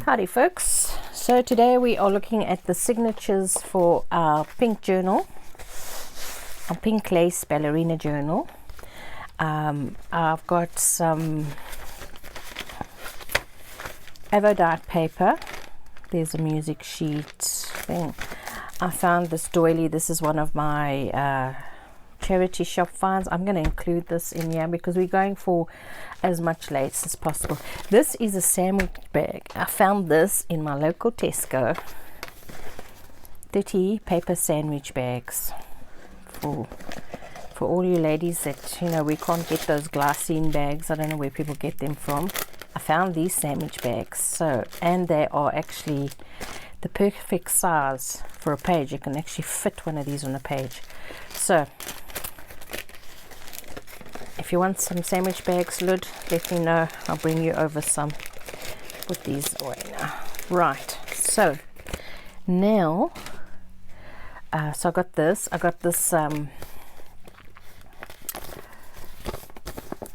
Howdy folks, so today we are looking at the signatures for our pink journal, our pink lace ballerina journal. I've got some avodite paper. There's a music sheet thing. I found this doily. This is one of my charity shop finds. I'm going to include this in here because we're going for as much lace as possible. This is a sandwich bag. I found this in my local Tesco. 30 paper sandwich bags for all you ladies that, you know, we can't get those glassine bags. I don't know where people get them from. I found these sandwich bags, so, and they are actually the perfect size for a page. You can actually fit one of these on a page. So if you want some sandwich bags, Lud, let me know. I'll bring you over some. Put these away now. Right, so now so I got this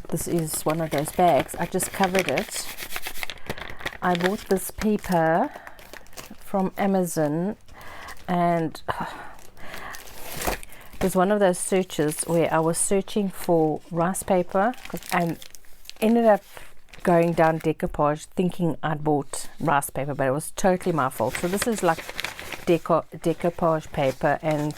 this is one of those bags. I just covered it. I bought this paper from Amazon, and it was one of those searches where I was searching for rice paper and ended up going down decoupage thinking I'd bought rice paper, but it was totally my fault. So this is like decoupage paper, and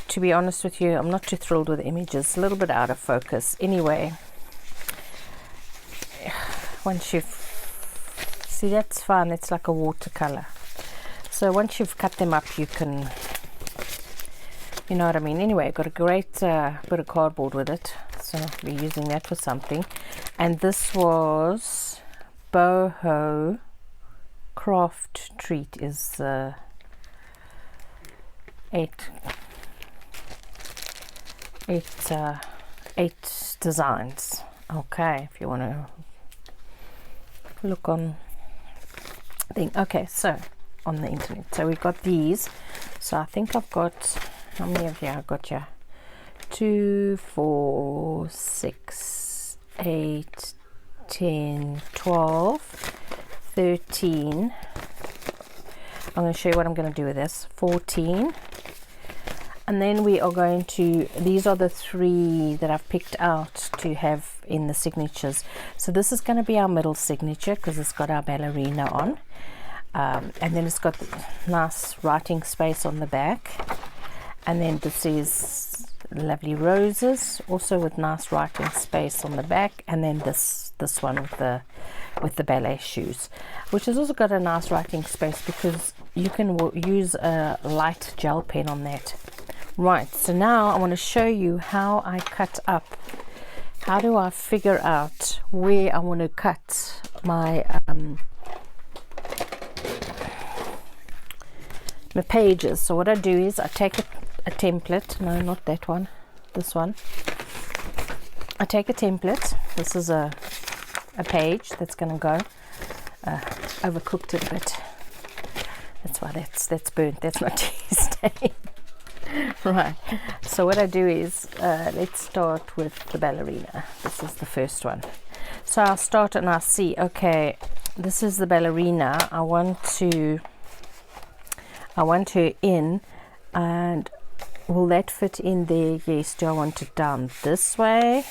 to be honest with you, I'm not too thrilled with the images. A little bit out of focus. Anyway, once you've see, that's fine. It's like a watercolor. So once you've cut them up, you can, you know what I mean. Anyway, I've got a great bit of cardboard with it, so I'll be using that for something. And this was Boho Craft Treat, is 8 designs. Okay, if you want to look on thing. Okay, so on the internet, so we got these. So I think I've got, how many of you I got here? 2, 4, 6, 8, 10, 12, 13. I'm going to show you what I'm going to do with this. 14. And then we are going to, these are the 3 that I've picked out to have in the signatures. So this is going to be our middle signature because it's got our ballerina on. And then it's got nice writing space on the back. And then this is lovely roses, also with nice writing space on the back. And then this one with the ballet shoes, which has also got a nice writing space because you can use a light gel pen on that. Right, so now I want to show you how I cut up. How do I figure out where I want to cut my my pages? So what I do is I take a template. No, not that one, this one. I take a template. This is a page that's going to go. Overcooked it a bit. That's why that's burnt. That's not tasty. Right, so what I do is let's start with the ballerina. This is the first one. So I'll start and I'll see, okay, this is the ballerina. I want her in, and will that fit in there? Yes. Do I want it down this way?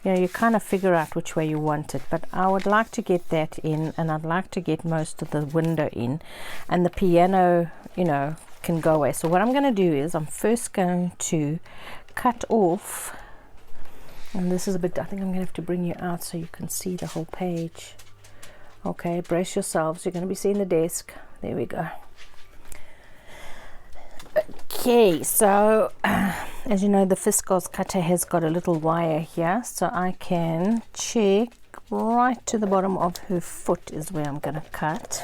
You know, you kind of figure out which way you want it, but I would like to get that in, and I'd like to get most of the window in, and the piano, you know, can go away. So what I'm going to do is I'm first going to cut off, and this is a bit, I think I'm going to have to bring you out so you can see the whole page. Okay, brace yourselves, you're going to be seeing the desk. There we go. Okay, so as you know, the Fiskars cutter has got a little wire here, so I can check right to the bottom of her foot is where I'm going to cut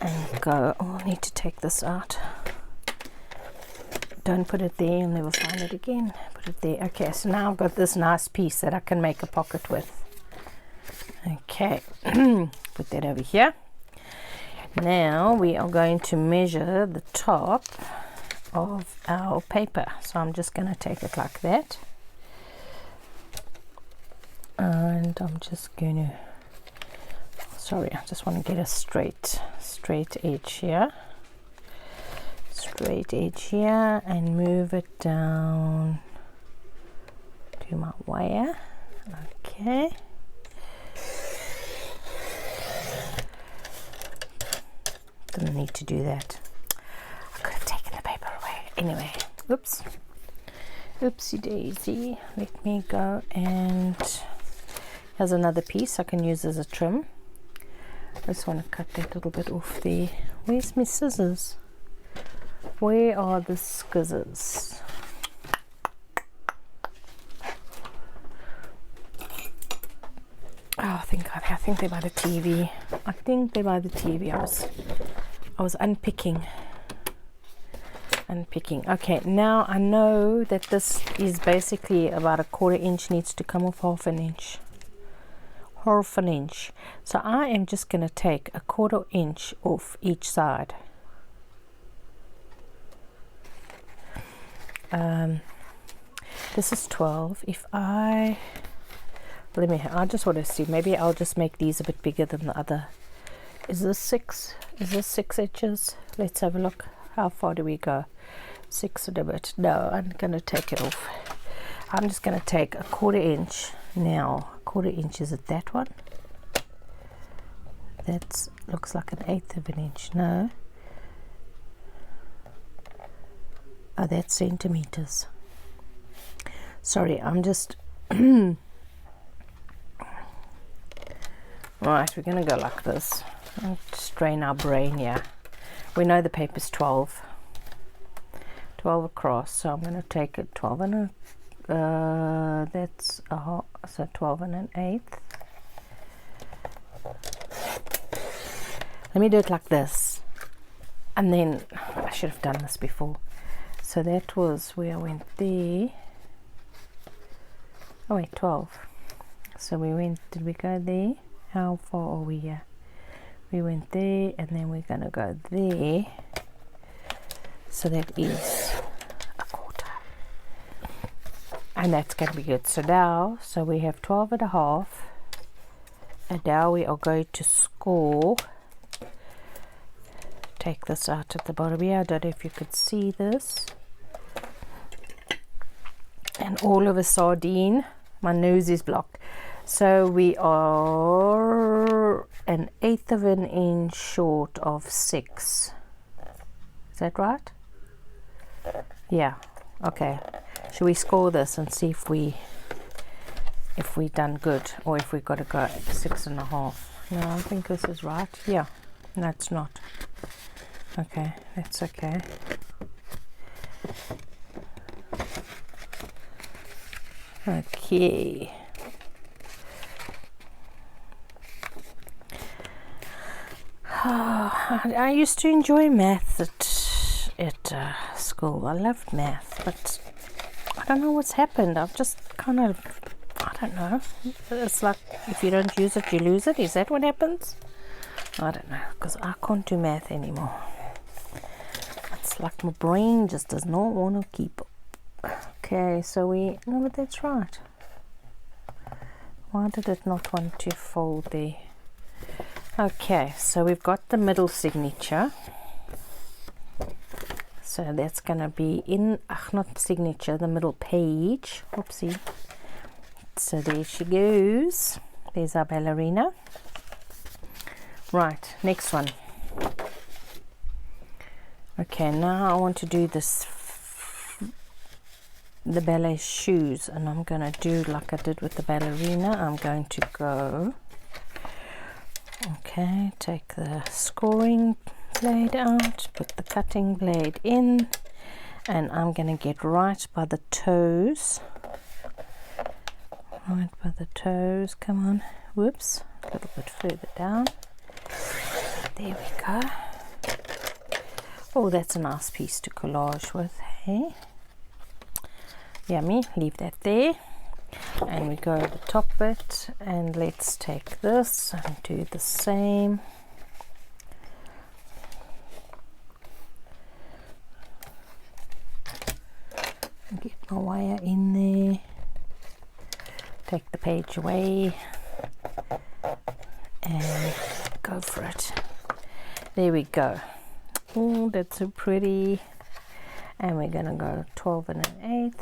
and go. Oh, I need to take this out. Don't put it there, you'll never find it again. Put it there. Okay, so now I've got this nice piece that I can make a pocket with. Okay, put that over here. Now we are going to measure the top of our paper. So I'm just going to take it like that. And I'm just going to sorry, I just want to get a straight edge here. Straight edge here, and move it down to my wire. Okay. Didn't need to do that. I could have taken the paper away. Anyway, oops. Oopsie daisy. Let me go, and here's another piece I can use as a trim. I just want to cut that little bit off there. Where's my scissors? Where are the scissors? Oh, I think they're by the TV. I think they're by the TV. I was unpicking. Okay, now I know that this is basically about a 1/4 inch, needs to come off 1/2 inch. 1/2 inch. So I am just going to take a 1/4 inch off each side. This is 12. If I just want to see, maybe I'll just make these a bit bigger than the other. Is this 6? Is this 6 inches? Let's have a look. How far do we go? 6 and a bit. No, I'm going to take it off. I'm just going to take a 1/4 inch now. 1/4 inch, is it that one? That looks like 1/8 of an inch. No. Oh, that's centimeters. Sorry, I'm just right, we're gonna go like this. I'll strain our brain here. We know the paper's 12 across, so I'm gonna take it 12 and that's a half, so 12 and 1/8. Let me do it like this, and then I should have done this before. So that was where I went there. Oh wait, 12. So we went, did we go there? How far are we here? We went there, and then we're gonna go there. So that is a 1/4. And that's gonna be good. So now, so we have 12 and a half. And now we are going to score. Take this out at the bottom here. I don't know if you could see this. And all of a sardine, my nose is blocked. So we are 1/8 of an inch short of 6. Is that right? Yeah. Okay. Should we score this and see if we done good, or if we got to go 6.5? No, I think this is right. Yeah. No, it's not. Okay, that's okay. Okay. I used to enjoy math at school. I loved math, but I don't know what's happened. I've just kind of, I don't know. It's like if you don't use it, you lose it. Is that what happens? I don't know, because I can't do math anymore. It's like my brain just does not want to keep up. Okay, so no, but that's right. Why did it not want to fold there? Okay, so we've got the middle signature. So that's going to be in, not signature, the middle page. Oopsie. So there she goes. There's our ballerina. Right, next one. Okay, now I want to do this, the ballet shoes, and I'm going to do like I did with the ballerina. I'm going to go, okay, take the scoring blade out, put the cutting blade in, and I'm going to get right by the toes. Right by the toes, come on, whoops, a little bit further down. There we go. Oh, that's a nice piece to collage with, hey? Yummy, leave that there. And we go the top bit, and let's take this and do the same. Get my wire in there. Take the page away. And go for it. There we go. Oh, that's so pretty. And we're gonna go 12 1/8.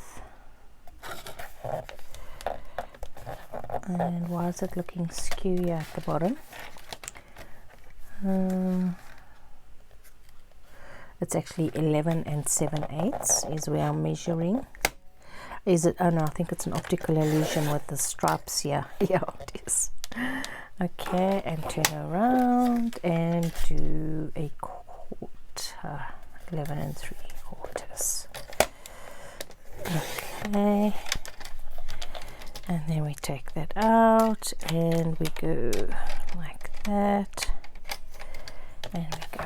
And why is it looking skewy at the bottom? It's actually 11 7/8 is where I'm measuring. Is it? Oh no, I think it's an optical illusion with the stripes here. Yeah, it is. Okay, and turn around and do a quarter. 11 3/4. Okay. And then we take that out and we go like that. And we go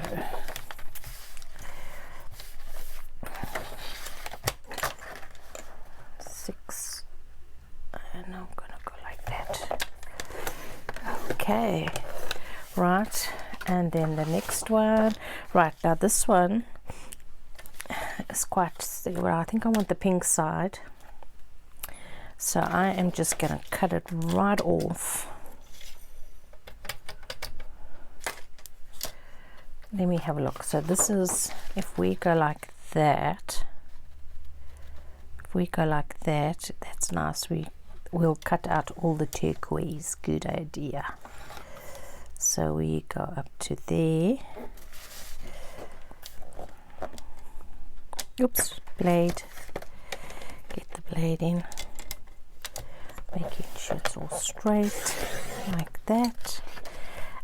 six, and I'm gonna go like that. Okay, right, and then the next one. Right, now this one is quite, well, I think I want the pink side, so I am just gonna cut it right off. Let me have a look. So this is, if we go like that, that's nice. We'll cut out all the turquoise. Good idea. So we go up to there. Oops, blade. Get the blade in. Making sure it's all straight like that.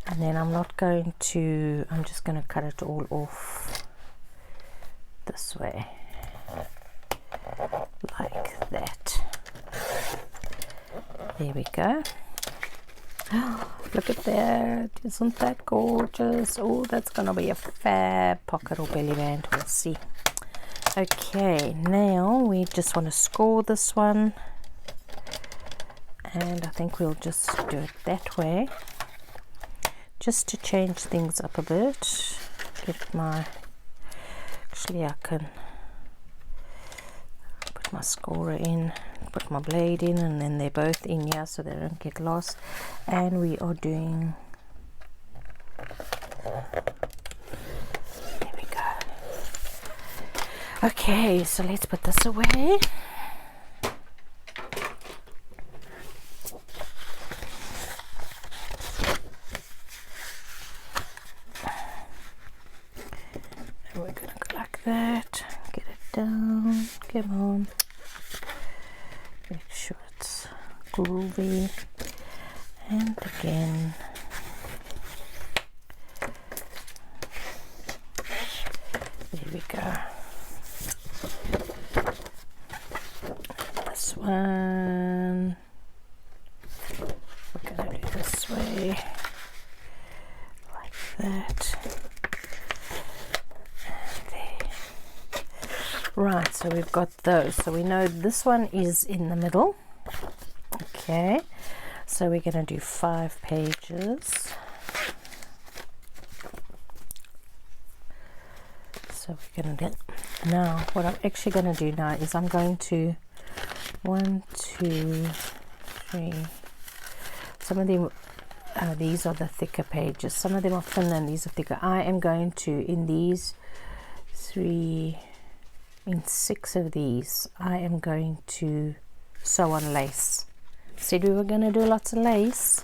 And then I'm just going to cut it all off this way, like that. There we go. Oh, look at that. Isn't that gorgeous? Oh, that's going to be a fab pocket or belly band. We'll see. Okay, now we just want to score this one. And I think we'll just do it that way, just to change things up a bit. Actually I can put my scorer in, put my blade in, and then they're both in here so they don't get lost. And we are doing, there we go. Okay, so let's put this away. That, get it down, come on, make sure it's groovy, and again, there we go. This one we're gonna do this way, like that. Right, so we've got those. So we know this one is in the middle. Okay, so we're going to do 5 pages. So we're going to do, now what I'm actually going to do now is I'm going to 1 2 3, some of them these are the thicker pages, some of them are thinner and these are thicker. I am going to, in these 6 of these, I am going to sew on lace. Said we were going to do lots of lace.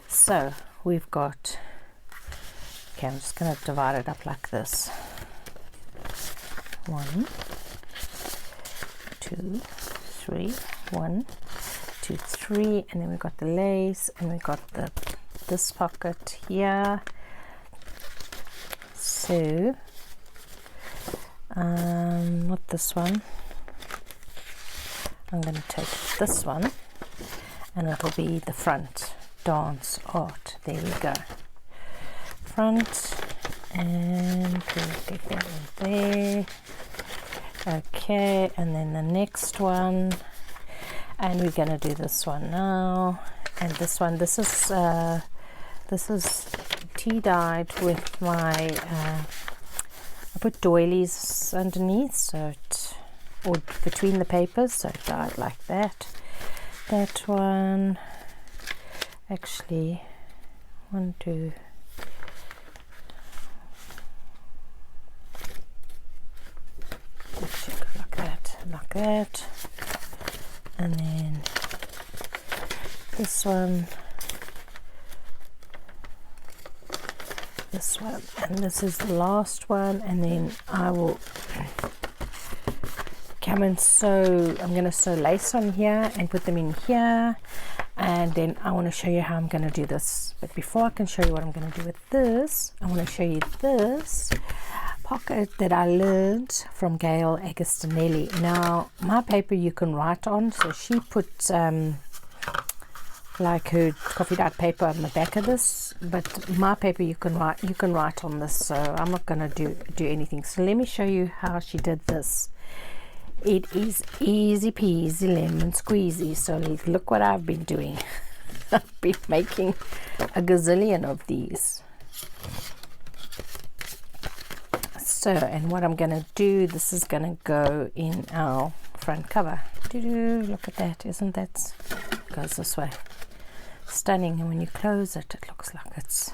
So we've got, okay, I'm just going to divide it up like this. 1 2 3, 1 2 3, and then we've got the lace, and we've got this pocket here. So not this one. I'm going to take this one, and it'll be the front dance art. There we go. Front, and we'll get that in there. Okay, and then the next one, and we're going to do this one now. And this one, this is tea dyed with my I put doilies underneath, so or between the papers, so it dyed like that. That one, actually, 1 2 that, and then this one, and this is the last one, and then I will come and sew. I'm going to sew lace on here and put them in here, and then I want to show you how I'm going to do this. But before I can show you what I'm going to do with this, I want to show you this pocket that I learned from Gail Agostinelli. Now, my paper you can write on, so she put like her coffee dyed paper on the back of this, but my paper you can write on this, so I'm not going to do anything. So let me show you how she did this. It is easy peasy lemon squeezy. So look what I've been doing. I've been making a gazillion of these. So, and what I'm going to do, this is going to go in our front cover. Look at that, isn't that, it goes this way. Stunning, and when you close it, it looks like it's.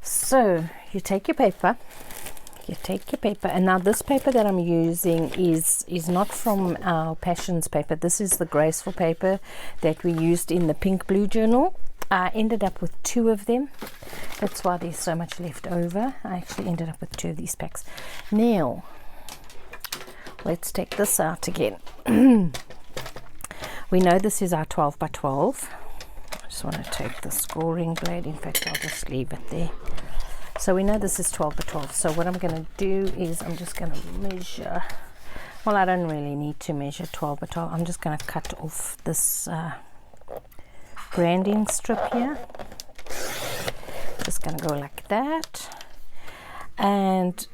So you take your paper, and now this paper that I'm using is not from our Passions paper. This is the graceful paper that we used in the pink blue journal. I ended up with 2 of them. That's why there's so much left over. I actually ended up with 2 of these packs. Now let's take this out again. We know this is our 12 by 12. I just want to take the scoring blade. In fact, I'll just leave it there. So we know this is 12 by 12. So what I'm going to do is I'm just going to measure. Well, I don't really need to measure 12 by 12. I'm just going to cut off this branding strip here. Just going to go like that. And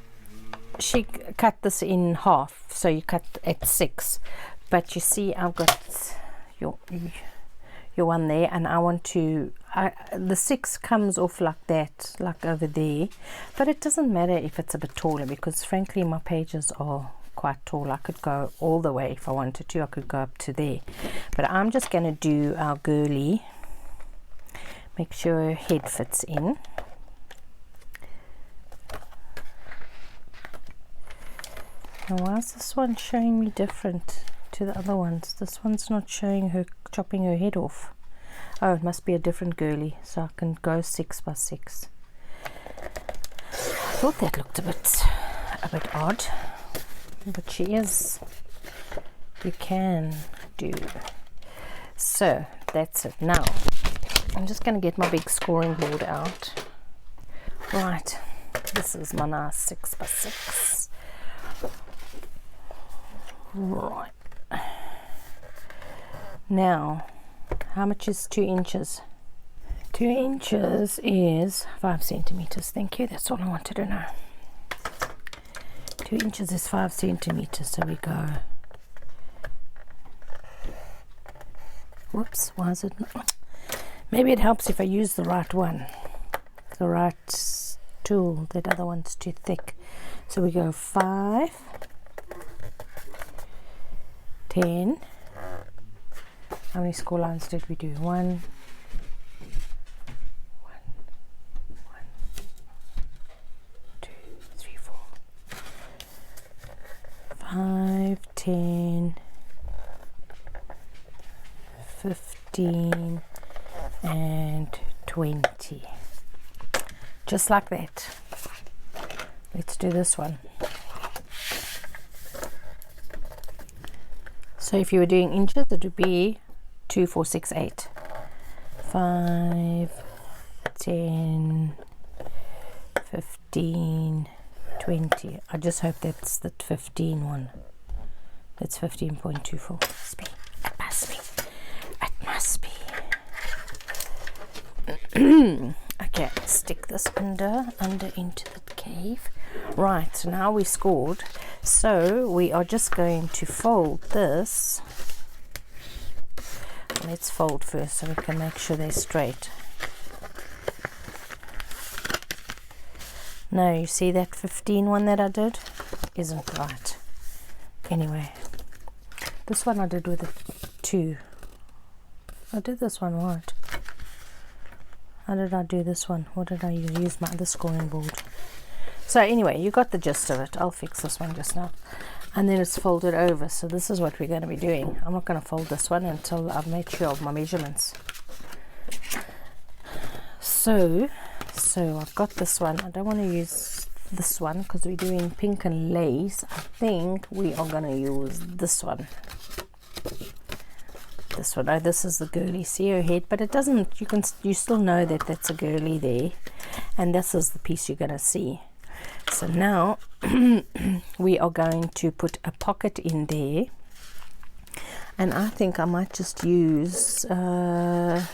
she cut this in half. So you cut at 6. But you see, I've got your one there, and I want to the 6 comes off like that, like over there, but it doesn't matter if it's a bit taller, because frankly my pages are quite tall. I could go all the way if I wanted to. I could go up to there, but I'm just going to do our girly, make sure her head fits in. Now why is this one showing me different to the other ones? This one's not showing her chopping her head off. Oh, it must be a different girly, so I can go 6 by 6. I thought that looked a bit odd, but she is. You can do. So that's it. Now I'm just going to get my big scoring board out. Right, this is my nice 6 by 6. Right. Now, how much is 2 inches? 2 inches is 5 centimeters. Thank you. That's all I wanted to know. 2 inches is 5 centimeters. So we go. Whoops. Why is it not? Maybe it helps if I use the right one, the right tool. That other one's too thick. So we go 5, 10. How many score lines did we do? 1, 2, 3, 4, 5, 10, 15, and 20. Just like that. Let's do this one. So if you were doing inches, it would be 2, 4, 6, 8. 5, 10, 15, 20. I just hope that's the 15 one. That's 15.24. It must be. It must be. Okay, stick this under into the cave. Right, so now we scored. So we are just going to fold this. Let's fold first so we can make sure they're straight. Now you see that 15 one that I did isn't right. Anyway, this one I did with a 2. I did this one right. How did I do this one? What did I use my other scoring board? So anyway, you got the gist of it. I'll fix this one just now. and then it's folded over. So this is what we're going to be doing. I'm not going to fold this one until I've made sure of my measurements. So I've got this one. I don't want to use this one because we're doing pink and lace. I think we are going to use this one. This one. Oh, this is the girly. See her head, but it doesn't, you still know that that's a girly there, and this is the piece you're going to see. So now we are going to put a pocket in there, and I think I might just use the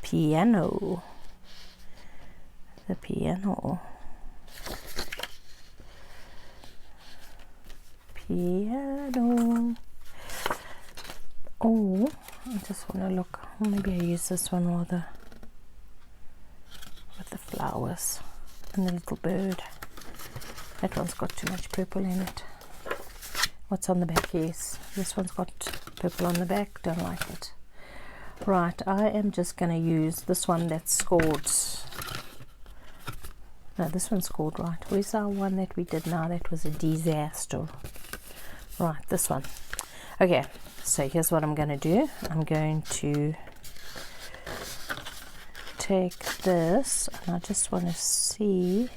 piano. Oh, I just want to look. Maybe I use this one rather, with the flowers and the little bird. That one's got too much purple in it. What's on the back? Yes, this one's got purple on the back. Don't like it. Right, I am just going to use this one that's scored. No, this one's scored right. Where's our one that we did now? That was a disaster. Right, this one. Okay, so here's what I'm going to do. I'm going to take this, and I just want to see,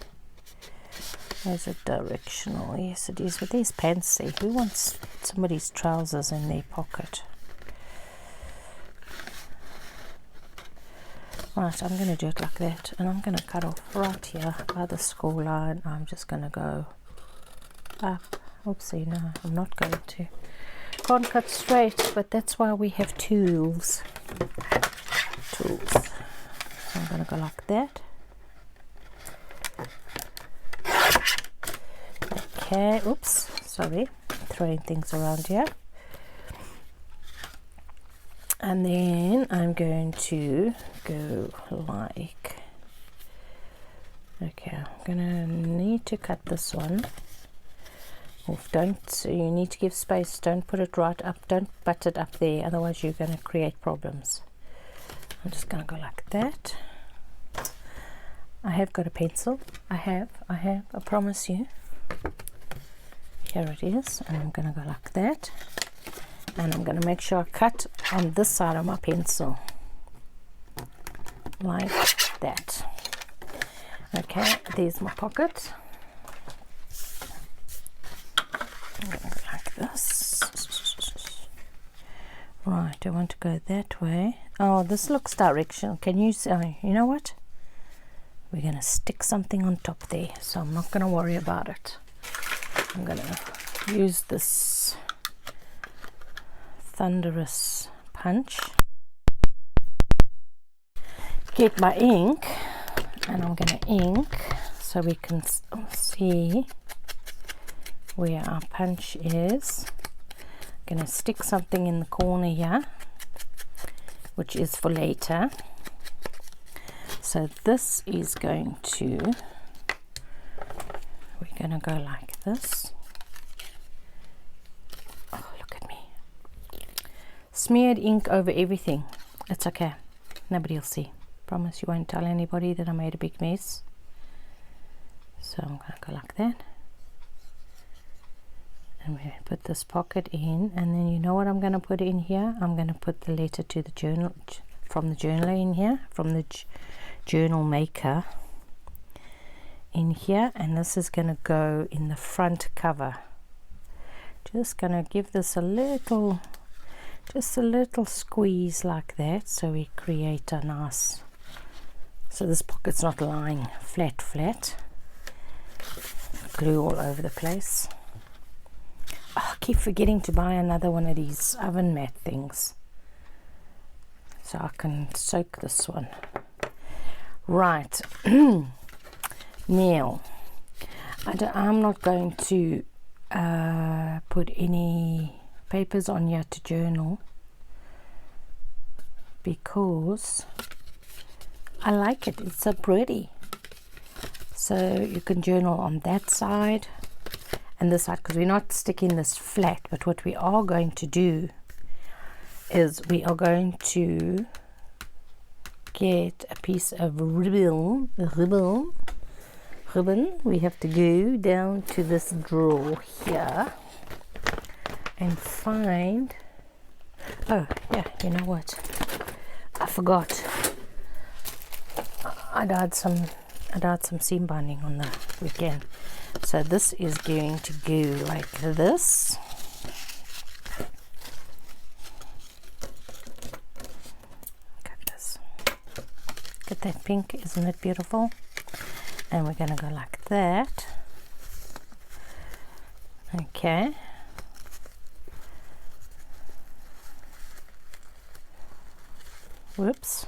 is it directional? Yes, it is. With these pants, see, who wants somebody's trousers in their pocket? Right, I'm going to do it like that, and I'm going to cut off right here by the score line. I'm just going to go up. Oopsie, no, I'm not going to. Can't cut straight, but that's why we have tools. So I'm going to go like that. Okay, oops, sorry, throwing things around here. And then I'm going to go like, okay, I'm gonna need to cut this one off. You need to give space, don't put it right up, don't butt it up there, otherwise you're going to create problems. I'm just gonna go like that. I have got a pencil, I have, I promise you. Here it is, and I'm gonna go like that. And I'm going to make sure I cut on this side of my pencil like that. Okay, there's my pocket. I'm going to go like this. Right, I want to go that way. Oh, this looks directional. Can you see? Oh, you know what? We're going to stick something on top there, so I'm not going to worry about it. I'm going to use this thunderous punch, get my ink, and I'm going to ink so we can see where our punch is. I'm going to stick something in the corner here, which is for later. So this is going to, we're going to go like this. Smeared ink over everything. It's okay. Nobody will see. Promise you won't tell anybody that I made a big mess. So I'm going to go like that. And we put this pocket in. And then you know what I'm going to put in here? I'm going to put the letter to the journal, from the journaler in here. From the journal maker in here. And this is going to go in the front cover. Just going to give this a little... just a little squeeze like that, so we create a nice, so this pocket's not lying flat. Glue all over the place. Oh, I keep forgetting to buy another one of these oven mat things so I can soak this one. Right. Now I'm not going to put any papers on here to journal because I like it. It's so pretty. So you can journal on that side and this side, because we're not sticking this flat, but what we are going to do is we are going to get a piece of ribbon, ribbon, we have to go down to this drawer here and find, oh yeah, you know what, I forgot, I dyed some seam binding on the weekend, so this is going to go like this. Look at this, look at that pink, isn't it beautiful? And we're going to go like that. Okay. Whoops.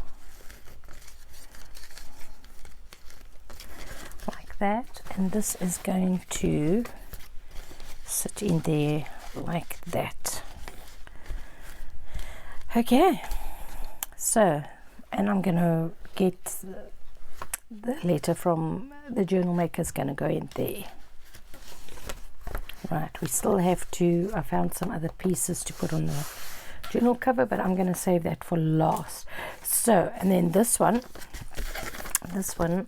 Like that. And this is going to sit in there like that. Okay. So, and I'm going to get the letter from the journal maker is going to go in there. Right, we still have to, I found some other pieces to put on the journal cover, but I'm going to save that for last. So, and then this one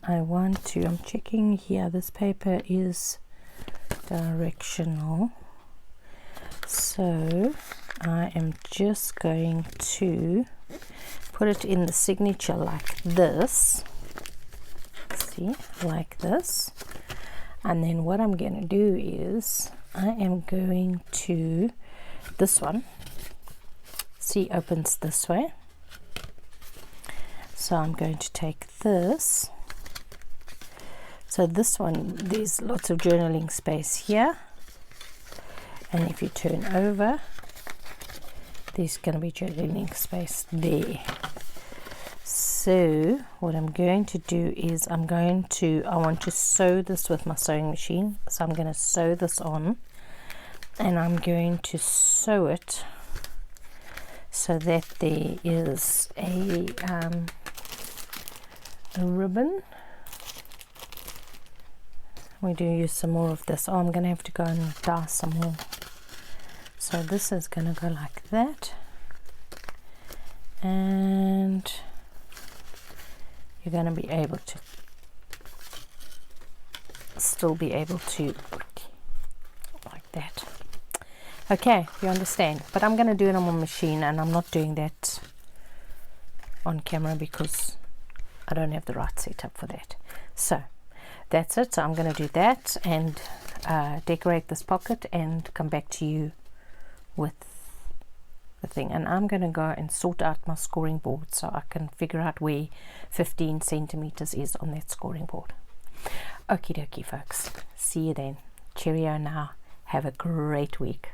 I want to, I'm checking here, this paper is directional, so I am just going to put it in the signature like this. See, like this. And then what I'm going to do is I am going to, this one, see, opens this way, so I'm going to take this, so this one, there's lots of journaling space here, and if you turn over, there's going to be journaling space there. So what I'm going to do is I want to sew this with my sewing machine, so I'm going to sew this on, and I'm going to sew it so that there is a ribbon. We do use some more of this. Oh, I'm going to have to go and dye some more. So this is going to go like that, and you're going to be able to still be able to like that. Okay, you understand, but I'm going to do it on my machine, and I'm not doing that on camera because I don't have the right setup for that. So that's it. So I'm going to do that and decorate this pocket and come back to you with the thing. And I'm going to go and sort out my scoring board so I can figure out where 15 centimeters is on that scoring board. Okie dokie, folks. See you then. Cheerio now. Have a great week.